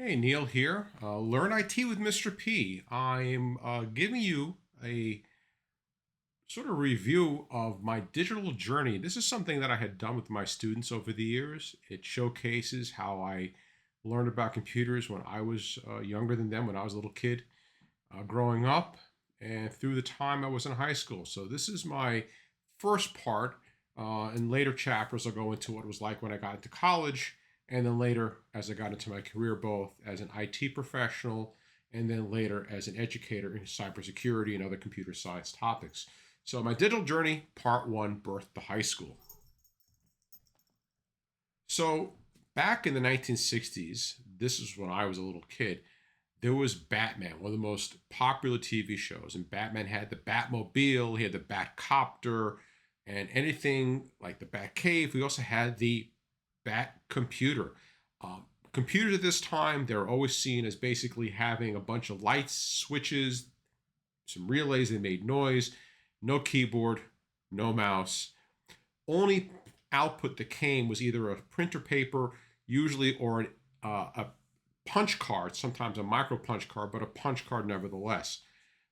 Hey, Neil here. Learn IT with Mr. P. I'm giving you a sort of review of my digital journey. This is something that I had done with my students over the years. It showcases how I learned about computers when I was younger than them, when I was a little kid growing up, and through the time I was in high school. So, this is my first part. In later chapters, I'll go into what it was like when I got into college, and then later as I got into my career, both as an IT professional and then later as an educator in cybersecurity and other computer science topics. So, my digital journey, part one, birth to high school. So, back in the 1960s, this is when I was a little kid, there was Batman, one of the most popular TV shows. And Batman had the Batmobile, he had the Batcopter, and anything like the Batcave. We also had the Bat computer. Computers at this time, they're always seen as basically having a bunch of lights, switches, some relays that made noise, no keyboard, no mouse. Only output that came was either a printer paper, usually, or a punch card, sometimes a micro punch card, but a punch card nevertheless.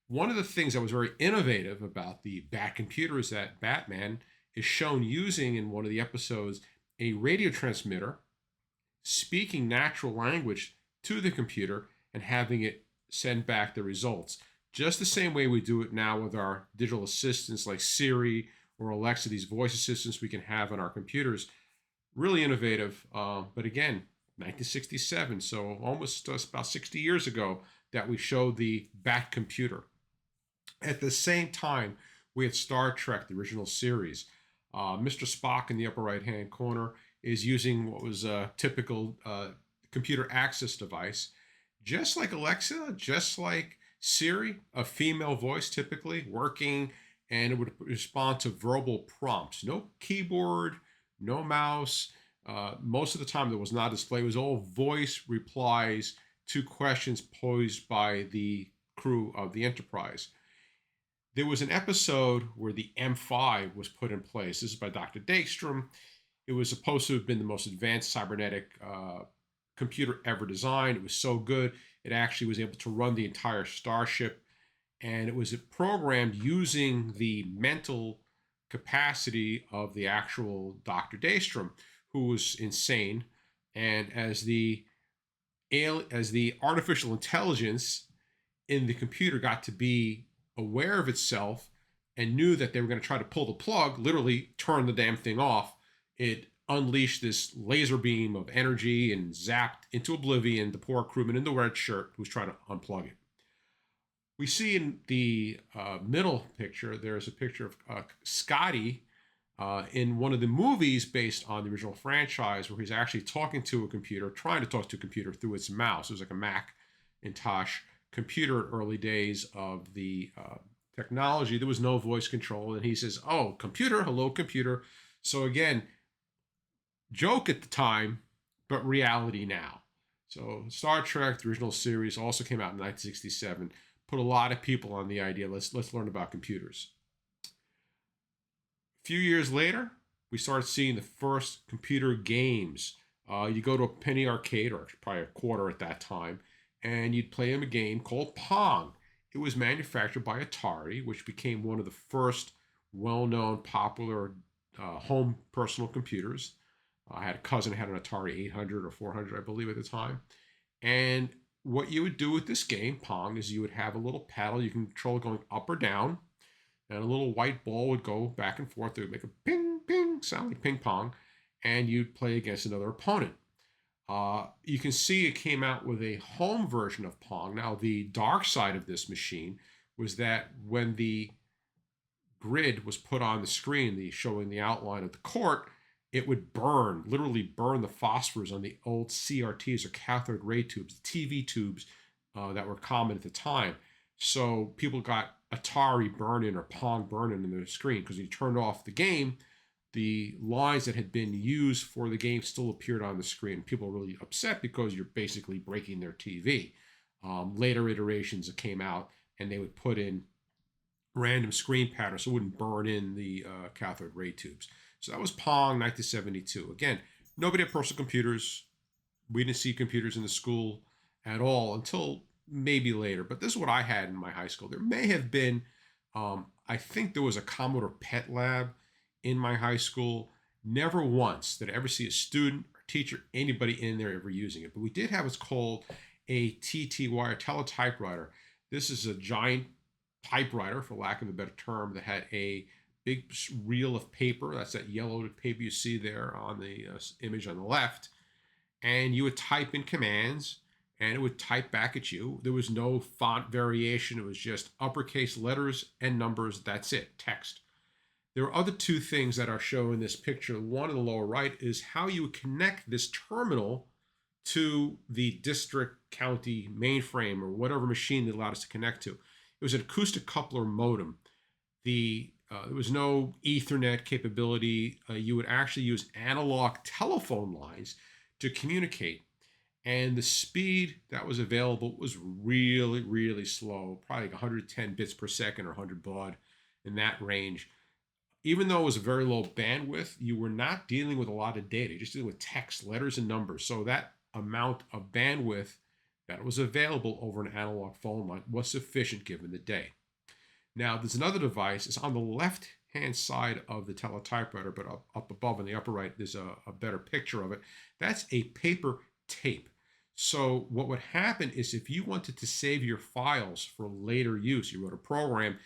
One of the things that was very innovative about the Bat computer is that Batman is shown using in one of the episodes a radio transmitter, speaking natural language to the computer and having it send back the results. Just the same way we do it now with our digital assistants like Siri or Alexa, these voice assistants we can have on our computers. Really innovative. But again, 1967, so almost about 60 years ago, that we showed the Bat computer. At the same time, we had Star Trek, the original series. Mr. Spock in the upper right hand corner is using what was a typical computer access device. Just like Alexa, just like Siri, a female voice typically working, and it would respond to verbal prompts. No keyboard, no mouse. Most of the time, there was not a display. It was all voice replies to questions posed by the crew of the Enterprise. There was an episode where the M5 was put in place. This is by Dr. Dagstrom. It was supposed to have been the most advanced cybernetic computer ever designed. It was so good, it actually was able to run the entire starship. And it was programmed using the mental capacity of the actual Dr. Daystrom, who was insane. And as the artificial intelligence in the computer got to be aware of itself and knew that they were going to try to pull the plug, literally turn the damn thing off, it unleashed this laser beam of energy and zapped into oblivion the poor crewman in the red shirt who was trying to unplug it. We see in the middle picture, there's a picture of Scotty in one of the movies based on the original franchise, where he's actually talking to a computer, trying to talk to a computer through its mouse. It was like a Macintosh computer, early days of the technology. There was no voice control. And he says, "Oh, computer, hello, computer." So again, joke at the time, but reality now. So Star Trek, the original series, also came out in 1967. Put a lot of people on the idea, let's learn about computers. A few years later, we started seeing the first computer games. You go to a penny arcade, or probably a quarter at that time, and you'd play a game called Pong. It was manufactured by Atari, which became one of the first well-known, popular home personal computers. I had a cousin who had an Atari 800 or 400, I believe, at the time. And what you would do with this game, Pong, is you would have a little paddle you can control going up or down, and a little white ball would go back and forth. It would make a ping, ping sound like ping pong, and you'd play against another opponent. You can see it came out with a home version of Pong. Now, the dark side of this machine was that when the grid was put on the screen, showing the outline of the court, it would burn, literally burn the phosphors on the old CRTs, or cathode ray tubes, the TV tubes that were common at the time. So people got Atari burn-in or Pong burn-in in their screen, because when you turned off the game, the lines that had been used for the game still appeared on the screen. People were really upset because you're basically breaking their TV. Later iterations came out, and they would put in random screen patterns so it wouldn't burn in the cathode ray tubes. So that was Pong, 1972. Again, nobody had personal computers. We didn't see computers in the school at all until maybe later. But this is what I had in my high school. There may have been, I think there was a Commodore PET lab in my high school. Never once did I ever see a student or teacher, anybody in there ever using it. But we did have what's called a TT wire teletypewriter. This is a giant typewriter, for lack of a better term, that had a big reel of paper. That's that yellow paper you see there on the image on the left. And you would type in commands and it would type back at you. There was no font variation. It was just uppercase letters and numbers. That's it, text. There are other two things that are shown in this picture. One in the lower right is how you would connect this terminal to the district, county mainframe or whatever machine that allowed us to connect to. It was an acoustic coupler modem. There was no Ethernet capability. You would actually use analog telephone lines to communicate. And the speed that was available was really, really slow, probably like 110 bits per second or 100 baud in that range. Even though it was a very low bandwidth, you were not dealing with a lot of data. You're just dealing with text, letters, and numbers. So that amount of bandwidth that was available over an analog phone line was sufficient given the day. Now, there's another device. It's on the left-hand side of the teletypewriter, but up above in the upper right, there's a better picture of it. That's a paper tape. So what would happen is if you wanted to save your files for later use, you wrote a program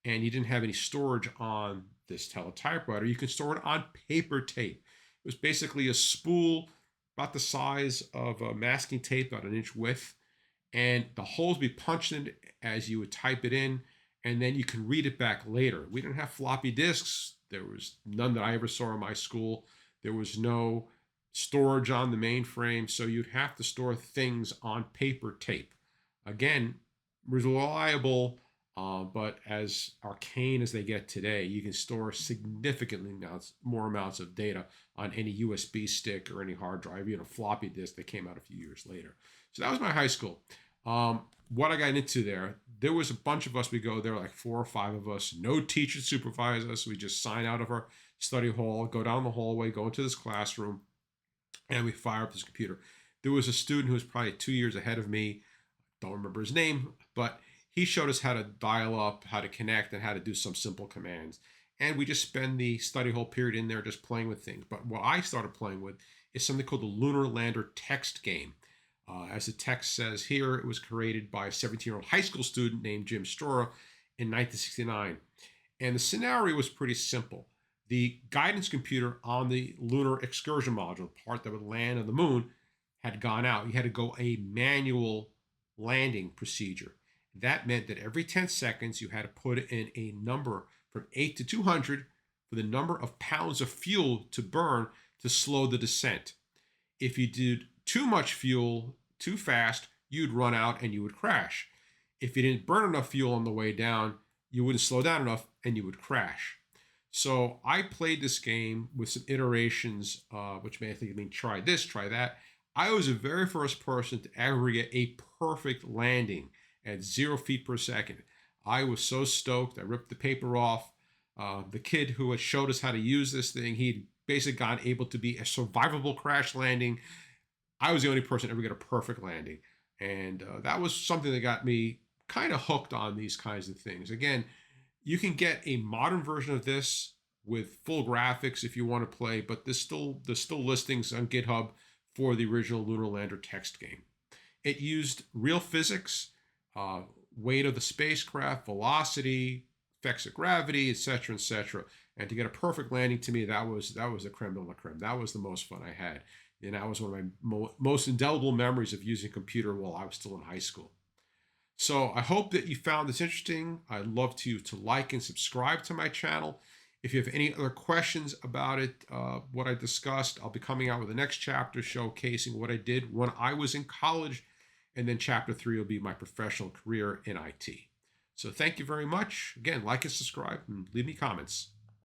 and you didn't have any storage on this teletypewriter, you can store it on paper tape. It was basically a spool about the size of a masking tape, about 1 inch width, and the holes would be punched in as you would type it in, and then you can read it back later. We didn't have floppy disks. There was none that I ever saw in my school. There was no storage on the mainframe, so you'd have to store things on paper tape. Again, reliable, but as arcane as they get today, you can store significantly more amounts of data on any USB stick or any hard drive, even a floppy disk that came out a few years later. So that was my high school. What I got into there was a bunch of us. We go there, like 4 or 5 of us. No teacher supervise us. We just sign out of our study hall, go down the hallway, go into this classroom, and we fire up this computer. There was a student who was probably 2 years ahead of me. Don't remember his name, but he showed us how to dial up, how to connect, and how to do some simple commands. And we just spend the study hall period in there just playing with things. But what I started playing with is something called the Lunar Lander text game. As the text says here, it was created by a 17-year-old high school student named Jim Stora in 1969. And the scenario was pretty simple. The guidance computer on the lunar excursion module, the part that would land on the moon, had gone out. You had to go a manual landing procedure. That meant that every 10 seconds, you had to put in a number from 8 to 200 for the number of pounds of fuel to burn to slow the descent. If you did too much fuel too fast, you'd run out and you would crash. If you didn't burn enough fuel on the way down, you wouldn't slow down enough and you would crash. So I played this game with some iterations, which may think mean try this, try that. I was the very first person to ever get a perfect landing at 0 feet per second. I was so stoked. I ripped the paper off. The kid who had showed us how to use this thing, he'd basically gotten able to be a survivable crash landing. I was the only person to ever get a perfect landing. And that was something that got me kind of hooked on these kinds of things. Again, you can get a modern version of this with full graphics if you want to play, but there's still listings on GitHub for the original Lunar Lander text game. It used real physics, weight of the spacecraft, velocity, effects of gravity, etc., etc. And to get a perfect landing, to me, that was the creme de la creme. That was the most fun I had. And that was one of my most indelible memories of using a computer while I was still in high school. So I hope that you found this interesting. I'd love to like and subscribe to my channel. If you have any other questions about it, what I discussed, I'll be coming out with the next chapter showcasing what I did when I was in college. And then chapter 3 will be my professional career in IT. So thank you very much. Again, like and subscribe and leave me comments.